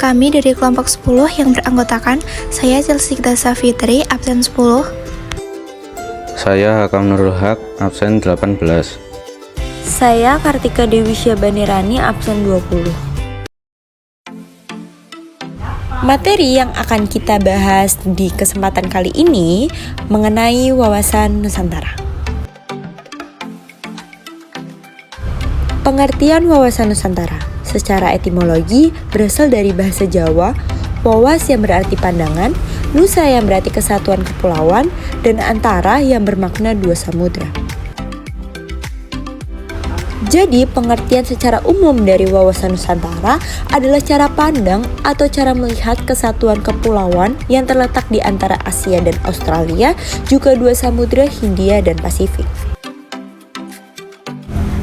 Kami dari kelompok 10 yang beranggotakan saya Chelsea Fitri, absen 10. Saya Hakam Nurul Haq, absen 18. Saya Kartika Dewi Syabanirani, absen 20. Materi yang akan kita bahas di kesempatan kali ini mengenai wawasan Nusantara. Pengertian wawasan Nusantara secara etimologi berasal dari bahasa Jawa, wawas yang berarti pandangan, nusa yang berarti kesatuan kepulauan, dan antara yang bermakna dua samudra. Jadi, pengertian secara umum dari wawasan Nusantara adalah cara pandang atau cara melihat kesatuan kepulauan yang terletak di antara Asia dan Australia, juga dua samudra Hindia dan Pasifik.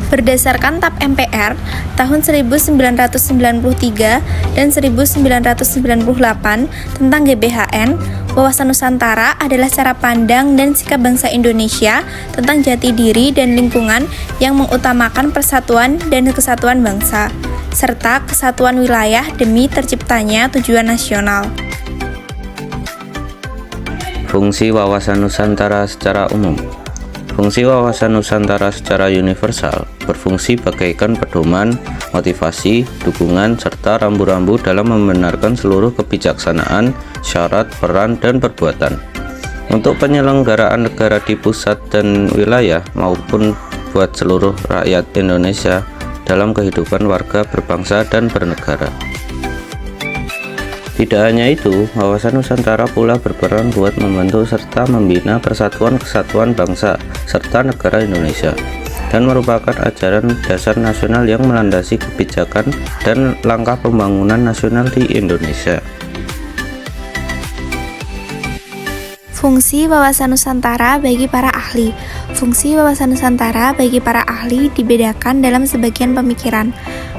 Berdasarkan TAP MPR tahun 1993 dan 1998 tentang GBHN, wawasan Nusantara adalah cara pandang dan sikap bangsa Indonesia tentang jati diri dan lingkungan yang mengutamakan persatuan dan kesatuan bangsa, serta kesatuan wilayah demi terciptanya tujuan nasional. Fungsi wawasan Nusantara secara umum. Fungsi wawasan Nusantara secara universal berfungsi bagaikan pedoman, motivasi, dukungan, serta rambu-rambu dalam membenarkan seluruh kebijaksanaan, syarat, peran, dan perbuatan untuk penyelenggaraan negara di pusat dan wilayah maupun buat seluruh rakyat Indonesia dalam kehidupan warga berbangsa dan bernegara. Tidak hanya itu, wawasan Nusantara pula berperan buat membentuk serta membina persatuan kesatuan bangsa serta negara Indonesia, dan merupakan ajaran dasar nasional yang melandasi kebijakan dan langkah pembangunan nasional di Indonesia. Fungsi wawasan Nusantara bagi para ahli. Fungsi wawasan Nusantara bagi para ahli dibedakan dalam sebagian pemikiran.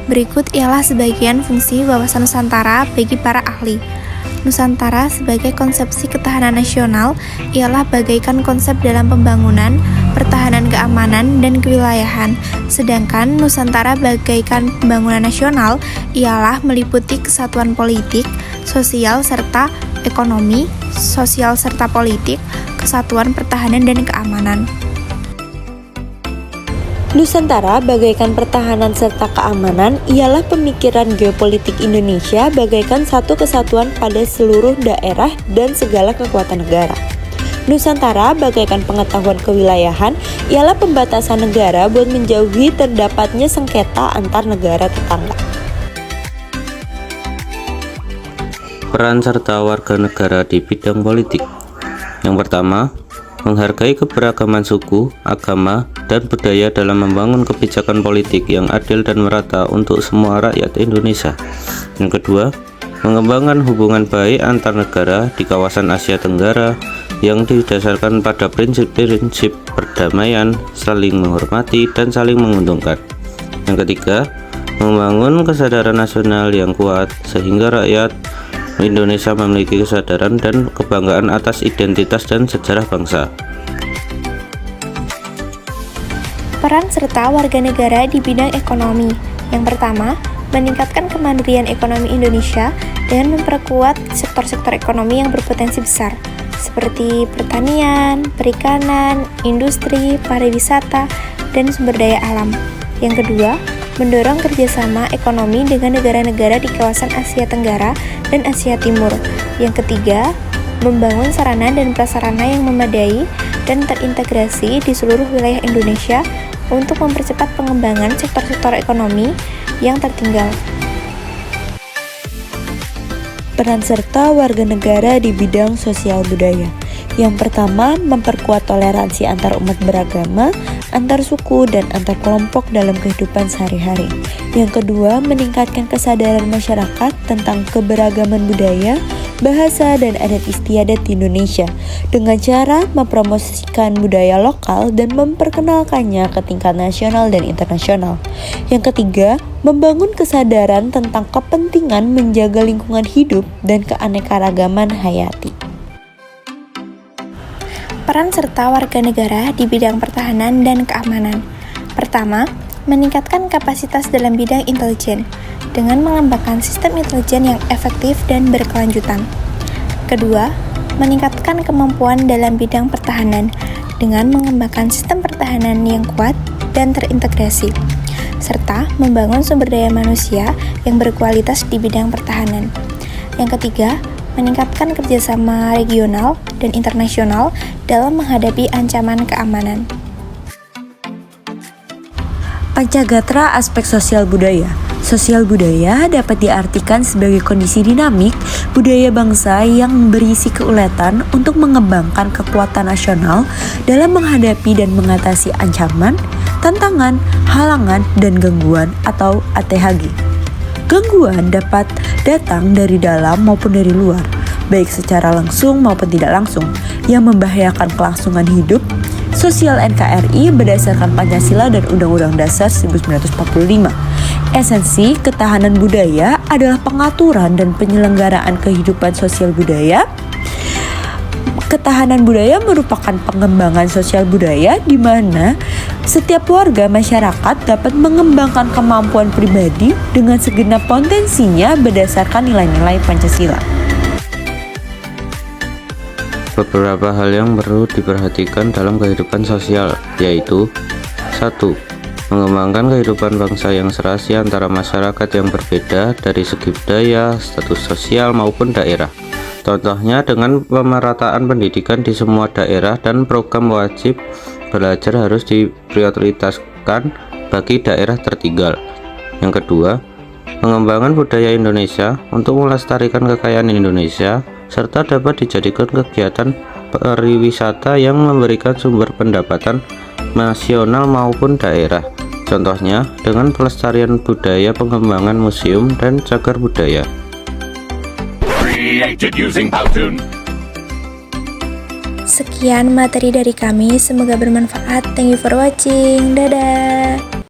Berikut ialah sebagian fungsi wawasan Nusantara bagi para ahli. Nusantara sebagai konsepsi ketahanan nasional ialah bagaikan konsep dalam pembangunan, pertahanan keamanan, dan kewilayahan. Sedangkan Nusantara bagaikan pembangunan nasional ialah meliputi kesatuan politik, sosial, serta ekonomi, sosial serta politik, kesatuan pertahanan dan keamanan. Nusantara bagaikan pertahanan serta keamanan ialah pemikiran geopolitik Indonesia bagaikan satu kesatuan pada seluruh daerah dan segala kekuatan negara. Nusantara bagaikan pengetahuan kewilayahan ialah pembatasan negara buat menjauhi terdapatnya sengketa antar negara tetangga. Peran serta warga negara di bidang politik. Yang pertama, menghargai keberagaman suku, agama, dan budaya dalam membangun kebijakan politik yang adil dan merata untuk semua rakyat Indonesia. Yang kedua, mengembangkan hubungan baik antar negara di kawasan Asia Tenggara yang didasarkan pada prinsip-prinsip perdamaian, saling menghormati, dan saling menguntungkan. Yang ketiga, membangun kesadaran nasional yang kuat sehingga rakyat Indonesia memiliki kesadaran dan kebanggaan atas identitas dan sejarah bangsa. Peran serta warga negara di bidang ekonomi. Yang pertama, meningkatkan kemandirian ekonomi Indonesia dengan memperkuat sektor-sektor ekonomi yang berpotensi besar, seperti pertanian, perikanan, industri, pariwisata, dan sumber daya alam. Yang kedua, mendorong kerjasama ekonomi dengan negara-negara di kawasan Asia Tenggara dan Asia Timur. Yang ketiga, membangun sarana dan prasarana yang memadai dan terintegrasi di seluruh wilayah Indonesia untuk mempercepat pengembangan sektor-sektor ekonomi yang tertinggal. Peran serta warga negara di bidang sosial budaya. Yang pertama, memperkuat toleransi antar umat beragama, antar suku, dan antar kelompok dalam kehidupan sehari-hari. Yang kedua, meningkatkan kesadaran masyarakat tentang keberagaman budaya, bahasa, dan adat istiadat di Indonesia dengan cara mempromosikan budaya lokal dan memperkenalkannya ke tingkat nasional dan internasional. Yang ketiga, membangun kesadaran tentang kepentingan menjaga lingkungan hidup dan keanekaragaman hayati. Peran serta warga negara di bidang pertahanan dan keamanan. Pertama, meningkatkan kapasitas dalam bidang intelijen. dengan mengembangkan sistem intelijen yang efektif dan berkelanjutan. Kedua, meningkatkan kemampuan dalam bidang pertahanan dengan mengembangkan sistem pertahanan yang kuat dan terintegrasi, serta membangun sumber daya manusia yang berkualitas di bidang pertahanan. Yang ketiga, meningkatkan kerjasama regional dan internasional dalam menghadapi ancaman keamanan. Pancagatra aspek sosial budaya. Sosial budaya dapat diartikan sebagai kondisi dinamik budaya bangsa yang berisi keuletan untuk mengembangkan kekuatan nasional dalam menghadapi dan mengatasi ancaman, tantangan, halangan, dan gangguan atau ATHG. Gangguan dapat datang dari dalam maupun dari luar, baik secara langsung maupun tidak langsung, yang membahayakan kelangsungan hidup sosial NKRI berdasarkan Pancasila dan Undang-Undang Dasar 1945. Esensi ketahanan budaya adalah pengaturan dan penyelenggaraan kehidupan sosial budaya. Ketahanan budaya merupakan pengembangan sosial budaya di mana setiap warga masyarakat dapat mengembangkan kemampuan pribadi dengan segenap potensinya berdasarkan nilai-nilai Pancasila. Beberapa hal yang perlu diperhatikan dalam kehidupan sosial, yaitu 1. Mengembangkan kehidupan bangsa yang serasi antara masyarakat yang berbeda dari segi budaya, status sosial maupun daerah. Contohnya dengan pemerataan pendidikan di semua daerah dan program wajib belajar harus diprioritaskan bagi daerah tertinggal. Yang kedua, mengembangkan budaya Indonesia untuk melestarikan kekayaan Indonesia serta dapat dijadikan kegiatan pariwisata yang memberikan sumber pendapatan nasional maupun daerah. Contohnya dengan pelestarian budaya, pengembangan museum dan cagar budaya. Sekian materi dari kami, semoga bermanfaat. Thank you for watching. Dadah.